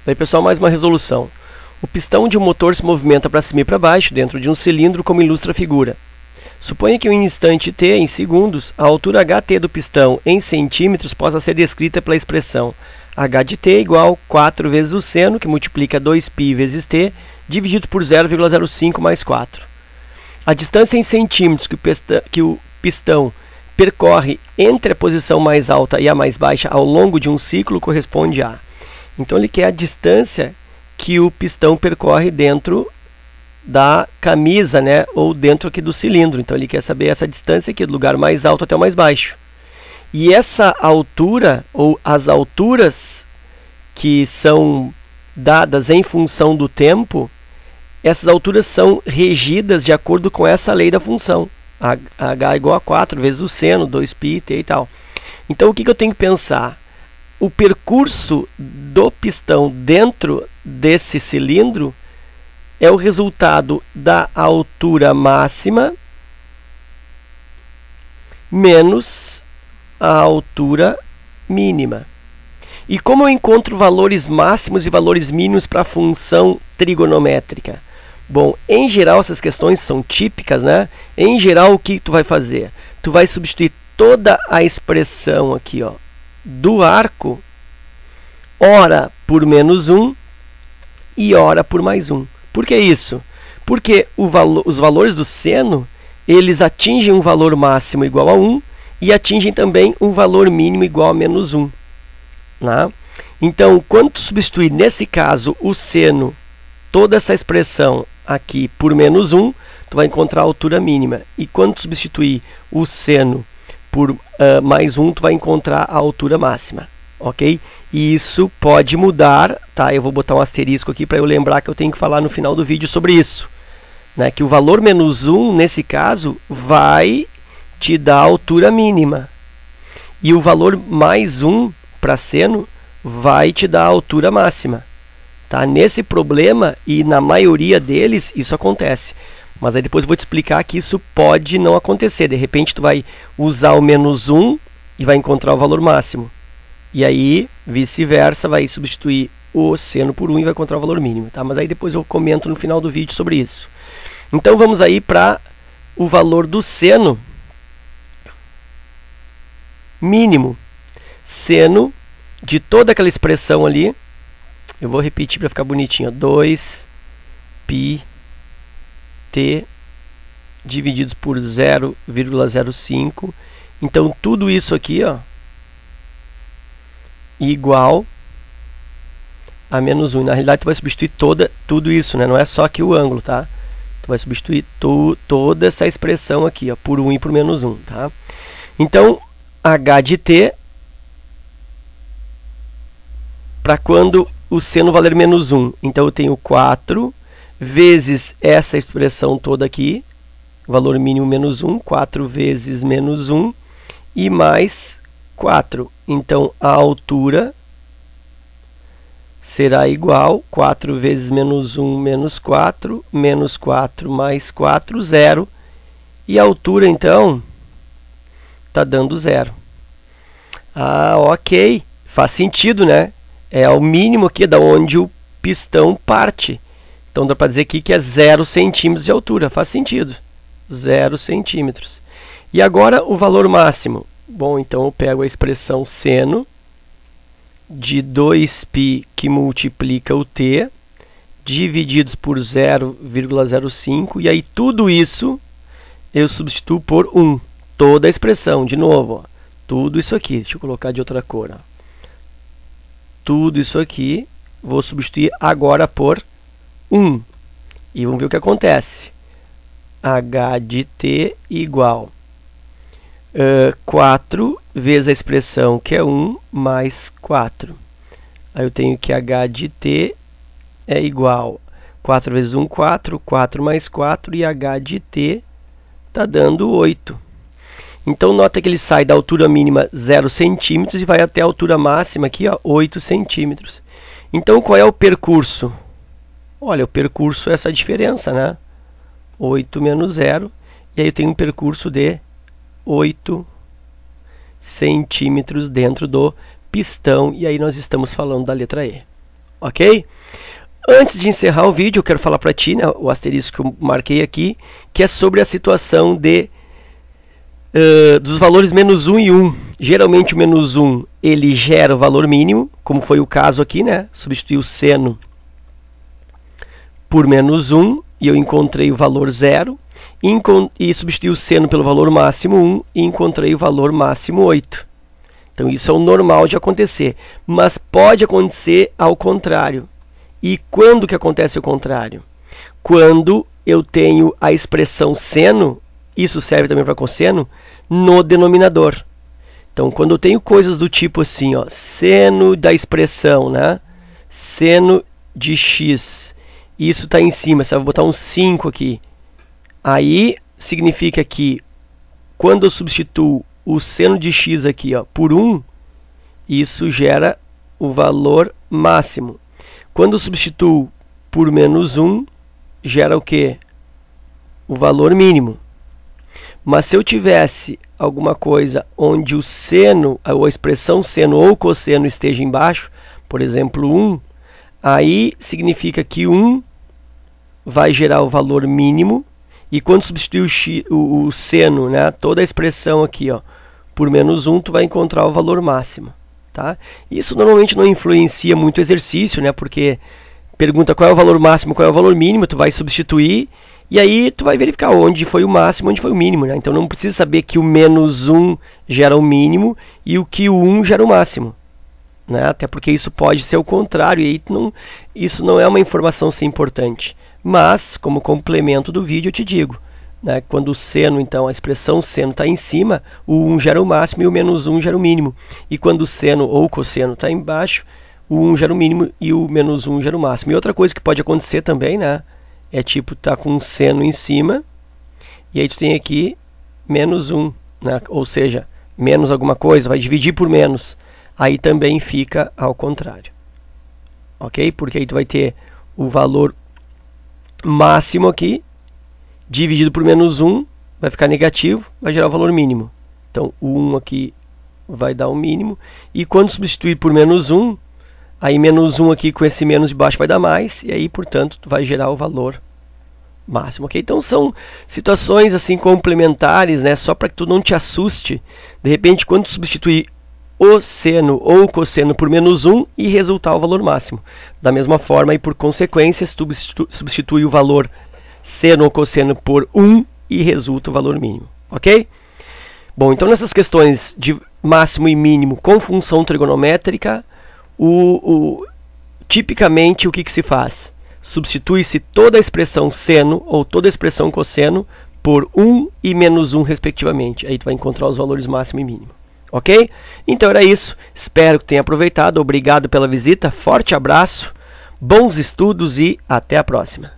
Daí, pessoal, mais uma resolução. O pistão de um motor se movimenta para cima e para baixo dentro de um cilindro, como ilustra a figura. Suponha que em instante t, em segundos, a altura ht do pistão em centímetros possa ser descrita pela expressão h de t igual 4 vezes o seno, que multiplica 2π vezes t, dividido por 0,05 mais 4. A distância em centímetros que o pistão percorre entre a posição mais alta e a mais baixa ao longo de um ciclo corresponde a... Então, ele quer a distância que o pistão percorre dentro da camisa, né, ou dentro aqui do cilindro. Então, ele quer saber essa distância aqui, do lugar mais alto até o mais baixo. E essa altura, ou as alturas que são dadas em função do tempo, essas alturas são regidas de acordo com essa lei da função. H igual a 4 vezes o seno, 2π, t e tal. Então, o que eu tenho que pensar? O percurso do pistão dentro desse cilindro é o resultado da altura máxima menos a altura mínima. E como eu encontro valores máximos e valores mínimos para a função trigonométrica? Bom, em geral, essas questões são típicas, né? Em geral, o que tu vai fazer? Tu vai substituir toda a expressão aqui, ó, do arco, ora por menos 1 e ora por mais 1. Por que isso? Porque os valores do seno, eles atingem um valor máximo igual a 1 e atingem também um valor mínimo igual a menos 1. Né? Então, quando tu substituir, nesse caso, o seno, toda essa expressão aqui por menos 1, tu vai encontrar a altura mínima. E quando tu substituir o seno por mais 1, tu vai encontrar a altura máxima, ok? E isso pode mudar, tá? Eu vou botar um asterisco aqui para eu lembrar que eu tenho que falar no final do vídeo sobre isso, né? Que o valor menos 1, nesse caso, vai te dar a altura mínima. E o valor mais 1 para seno vai te dar a altura máxima, tá? Nesse problema, e na maioria deles, isso acontece. Mas aí depois eu vou te explicar que isso pode não acontecer. De repente, tu vai usar o menos 1 e vai encontrar o valor máximo. E aí, vice-versa, vai substituir o seno por 1 e vai encontrar o valor mínimo. Tá? Mas aí depois eu comento no final do vídeo sobre isso. Então, vamos aí para o valor do seno mínimo. Seno de toda aquela expressão ali. Eu vou repetir para ficar bonitinho. 2π t divididos por 0,05. Então, tudo isso aqui, ó, igual a menos 1. Na realidade, tu vai substituir tudo isso, né? Não é só aqui o ângulo, tá? Tu vai substituir toda essa expressão aqui, ó, por 1 e por menos 1, tá? Então, h de t, para quando o seno valer menos 1. Então, eu tenho 4 vezes essa expressão toda aqui, valor mínimo menos 1, 4 vezes menos 1, e mais 4. Então, a altura será igual, 4 vezes menos 1 menos 4 mais 4, 0. E a altura, então, está dando 0. Ah, ok. Faz sentido, né? É o mínimo aqui da onde o pistão parte. Então, dá para dizer aqui que é 0 centímetros de altura. Faz sentido. 0 centímetros. E agora, o valor máximo. Bom, então eu pego a expressão seno de 2π que multiplica o t, divididos por 0,05. E aí, tudo isso eu substituo por 1. Toda a expressão, de novo. Ó, tudo isso aqui. Deixa eu colocar de outra cor. Ó. Tudo isso aqui, vou substituir agora por 1. E vamos ver o que acontece. H de t igual 4 vezes a expressão que é 1 mais 4. Aí eu tenho que h de t é igual 4 vezes 1, 4, 4 mais 4, e h de t está dando 8. Então, nota que ele sai da altura mínima 0 centímetros e vai até a altura máxima aqui, ó, 8 centímetros. Então, qual é o percurso? Olha, o percurso é essa diferença, né? 8 menos 0. E aí eu tenho um percurso de 8 centímetros dentro do pistão. E aí nós estamos falando da letra E. ok? Antes de encerrar o vídeo, eu quero falar para ti, né, o asterisco que eu marquei aqui, que é sobre a situação dos valores menos 1 e 1. Geralmente o menos 1 ele gera o valor mínimo, como foi o caso aqui, né? Substituí o seno por menos 1 e eu encontrei o valor 0. E substituí o seno pelo valor máximo 1 e encontrei o valor máximo 8. Então isso é o normal de acontecer, mas pode acontecer ao contrário. E quando que acontece o contrário? Quando eu tenho a expressão seno, isso serve também para cosseno, no denominador. Então, quando eu tenho coisas do tipo assim, ó, seno da expressão, né? Seno de x, isso está em cima, você vai botar um 5 aqui. Aí, significa que quando eu substituo o seno de x aqui, ó, por 1, isso gera o valor máximo. Quando eu substituo por menos 1, gera o quê? O valor mínimo. Mas se eu tivesse alguma coisa onde o seno, ou a expressão seno ou cosseno esteja embaixo, por exemplo 1, aí significa que 1 vai gerar o valor mínimo, e quando substituir o seno, né, toda a expressão aqui, ó, por menos 1, tu vai encontrar o valor máximo. Tá? Isso normalmente não influencia muito o exercício, né? Porque pergunta qual é o valor máximo, qual é o valor mínimo, tu vai substituir e aí tu vai verificar onde foi o máximo, onde foi o mínimo, né? Então não precisa saber que o menos 1 gera o mínimo e o que o 1 gera o máximo, né? Até porque isso pode ser o contrário e aí isso não é uma informação sem importante. Mas, como complemento do vídeo, eu te digo, né, quando o seno, então, a expressão seno está em cima, o 1 gera o máximo e o menos 1 gera o mínimo. E quando o seno ou cosseno está embaixo, o 1 gera o mínimo e o menos 1 gera o máximo. E outra coisa que pode acontecer também, né, é tipo, tá com um seno em cima, e aí tu tem aqui menos 1, né, ou seja, menos alguma coisa, vai dividir por menos. Aí também fica ao contrário. Ok? Porque aí tu vai ter o valor máximo aqui, dividido por menos 1, vai ficar negativo, vai gerar o valor mínimo. Então, o 1 aqui vai dar o mínimo. E quando substituir por menos 1, aí menos 1 aqui com esse menos de baixo vai dar mais. E aí, portanto, vai gerar o valor máximo. Okay? Então, são situações assim complementares, né? Só para que tu não te assuste. De repente, quando tu substituir o seno ou o cosseno por menos 1 e resultar o valor máximo. Da mesma forma, e por consequência, se tu substitui o valor seno ou cosseno por 1 e resulta o valor mínimo, ok? Bom, então nessas questões de máximo e mínimo com função trigonométrica, tipicamente o que se faz? Substitui-se toda a expressão seno ou toda a expressão cosseno por 1 e menos 1 respectivamente. Aí tu vai encontrar os valores máximo e mínimo, ok? Então era isso, espero que tenha aproveitado, obrigado pela visita, forte abraço, bons estudos e até a próxima.